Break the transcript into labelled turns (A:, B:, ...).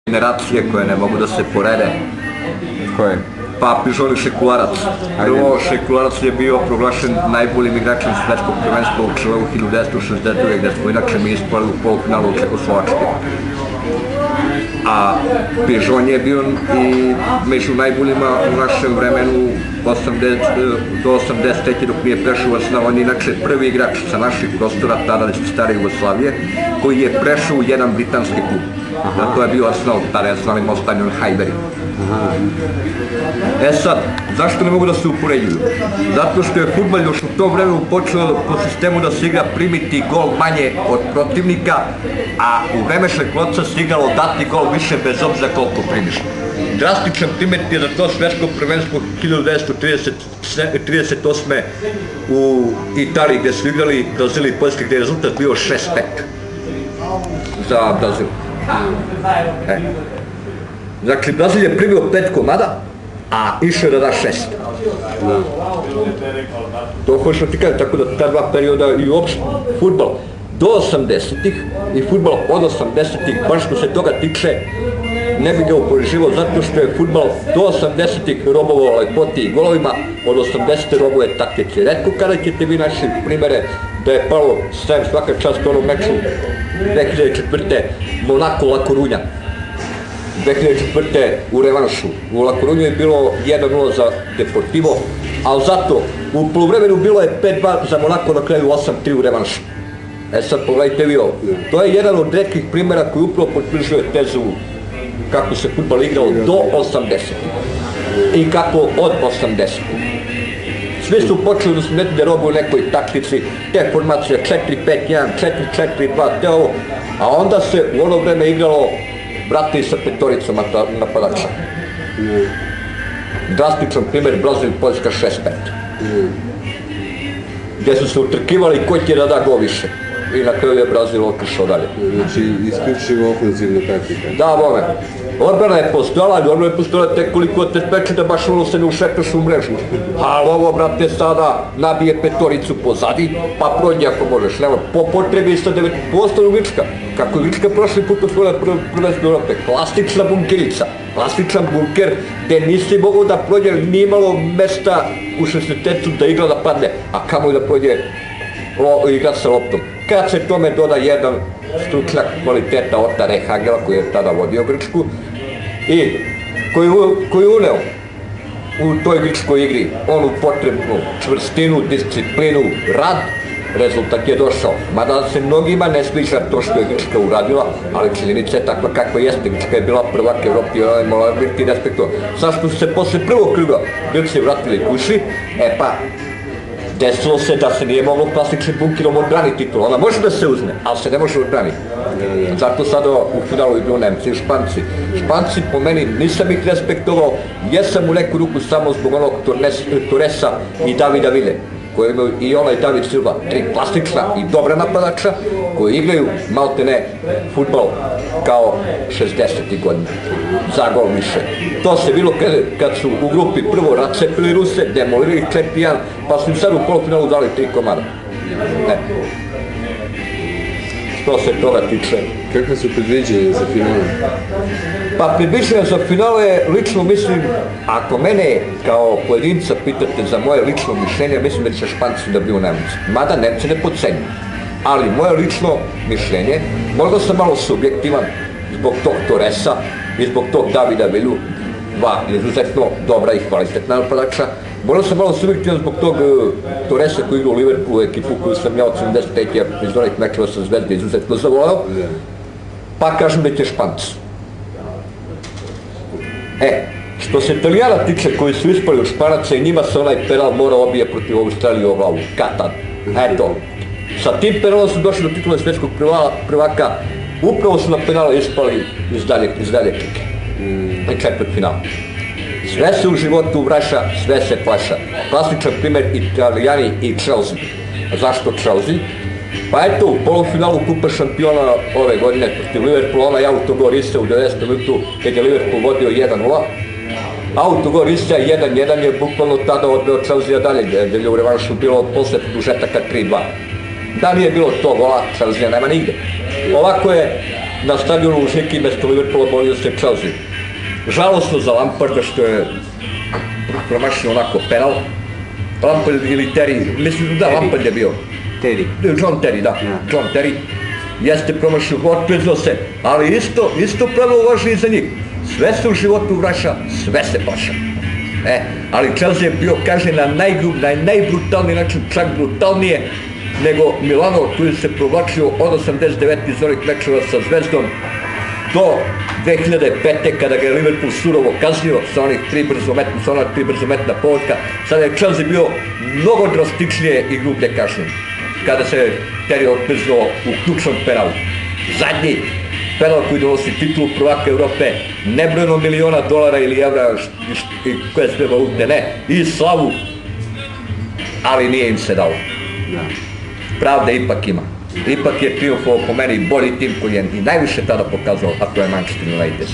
A: generacije koje ne mogu da se porede.
B: Koje?
A: Pa Pižon i Šekularac. Prvo, Šekularac je bio proglašen najboljim igračem svetskog prvenstva u Čileu 1962. gde smo inače mi ispali u polufinalu Čekoslovačke. A Pižon je bio i među najboljima u našem vremenu do 83. dok nije prešao u Arsenal. On je inače prvi igrač sa naših prostora, tada stare Jugoslavije, koji je prešao u jedan britanski klub. A to je bio Arsenal, tada je Arsenal imao stadion Highbury. E sad, zašto ne mogu da se upoređuju? Zato što je fudbal još u tom vremenu počeo po sistemu da se igra primiti gol manje od protivnika, a u vreme Šekularaca se igralo dati gol više bez obzira koliko primiš. Drastičan primjer je za to svetsko prvenstvo 1938. u Italiji gde su igrali Brazil i Poljska, gde je rezultat bio 6-5 za Brazil. Znači, Brazil je primio 5 komada, a išao da da 6. To hoću ti kažem, tako da ta dva perioda i uopšte fudbal do 80-ih i fudbal od 80-ih, baš što se toga tiče, ne bi ga upoređivao zato što je fudbal do 80-ih robovao lepoti i golovima, od 80-te robuje taktici. Retko kada ćete vi naši primere da je palo stajem svaka čast u onom meču 2004. Monaco-La Coruña. 2004. u revanšu. U La Coruñu je bilo 1-0 za Deportivo, ali zato u poluvremenu bilo je 5-2 za Monaco, na kraju 8-3 u revanšu. E sad pogledajte vi ovo. To je jedan od retkih primjera koji upravo potvrđuje tezu kako se fudbal igrao do 80-ih i kako od 80-ih. Svi su počeli da su da robuju nekoj taktici, te formacije 4-5-1, 4-4-2, te ovo, a onda se u ono vreme igralo brate i sa petoricom napadača. Drastičan primjer, Brazil i Poljska 6-5. Gdje su se utrkivali ko će da da go više. I na kraju je Brazil otišao dalje.
B: Znači, isključivo ofenzivna taktika.
A: Da, bome. Odbrana je postojala, ali odbrana je postojala tek koliko te speče da baš ono se ne ušetaš u mrežu. Ali ovo, brate, sada nabije petoricu pozadi, pa prođe ako možeš. Nema, po potrebi sa 9% Grčka. Kako je Grčka prošli put osvojila prvenstvo Evrope. Klasična bunkerica. Klasičan bunker gde nisi mogao da prođe, nije imalo mesta u 60-tecu da igra da padne, a kamo da prođe igra sa loptom. Kad se tome doda jedan stručnjak kvaliteta Ota Rehagela, koji je tada vodio Grčku i koji je uneo u toj grčkoj igri onu potrebnu čvrstinu, disciplinu, rad, rezultat je došao. Mada se mnogima ne sviđa to što je Grčka uradila, ali činjenica je takva kakva jeste. Grčka je bila prvak Evropi, ona je morala biti respektovana. Zašto su se posle prvog kruga Grci vratili kući, e pa desilo se da se nije moglo klasičnim bunkerom odbraniti titul. Ona može da se uzme, ali se ne može odbraniti. Zato sada u finalu idu Nemci i Španci. Španci po meni nisam ih respektovao, jesam u neku ruku samo zbog onog Torresa i Davida Ville, koji imaju i ona i David Silva, tri klasična i dobra napadača, koji igraju maltene fudbal kao 60. godina, za gol više. To se bilo kad su u grupi prvo racepili Ruse, demolirali 4-1, pa su im sad u polufinalu dali 3 komada. Što se toga tiče.
B: Kakve su predviđenje za finale?
A: Pa predviđenje za finale, lično mislim, ako mene kao pojedinca pitate za moje lično mišljenje, mislim da će Španci da biju Nemci. Mada Nemci ne podcenju. Ali moje lično mišljenje, možda sam malo subjektivan zbog tog Torresa i zbog tog Davida Villu, dva izuzetno dobra i kvalitetna napadača. Možda sam malo subjektivan zbog tog Torresa koji igra u Liverpoolu, ekipu koju sam ja od 75. iz onih mečeva sa Zvezde izuzetno zavolao, pa kažem da će Španci. Što se Italijana tiče koji su ispali od Španaca i njima se onaj penal morao obije protiv Australije o glavu, Katar. Eto, sa tim penalom su došli do titula svetskog prvaka, upravo su na penale ispali iz dalje klike. I četvrt final. Sve se u životu vraća, sve se plaša. Klasičan primjer Italijani i Chelsea. Zašto Chelsea? Pa eto, u polufinalu Kupa šampiona ove godine protiv Liverpoola, onaj autogol Rise u 90. minutu, kad je Liverpool vodio 1-0. Autogol Rise 1-1 je bukvalno tada odveo Chelsea dalje, gdje je u revanšu bilo posle produžetaka 3-2. Da nije bilo to gola, Chelsea nema nigde. Ovako je na stadionu u Žiki mesto Liverpoola borio se Chelsea. Žalostno za Lamparda što je promašio onako penal. Lampard ili Terry, mislim da Lampard je bio. John Terry, da, John Terry. Jeste promašio, otpriznao se, ali isto pravilo važi i za njih. Sve se u životu vraća, sve se plaća. Ali Chelsea je bio kažnjen na najbrutalniji način, čak brutalnije nego Milano, koji se provlačio od 89 izvornih mečeva sa Zvezdom do 2005. kada ga je Liverpool surovo kaznio sa ona tri brzometna povodka. Sada je Chelsea bio mnogo drastičnije i grublje kažnjen kada se Terry otpriznao u ključnom penalu. Zadnji penal koji donosi titulu prvaka Evrope, nebrojeno miliona dolara ili evra koje sve valute, ne, i slavu, ali nije im se dalo. Pravda ipak ima. Ipak je triumfovao po meni bolji tim koji je i najviše tada pokazao, a to je Manchester United.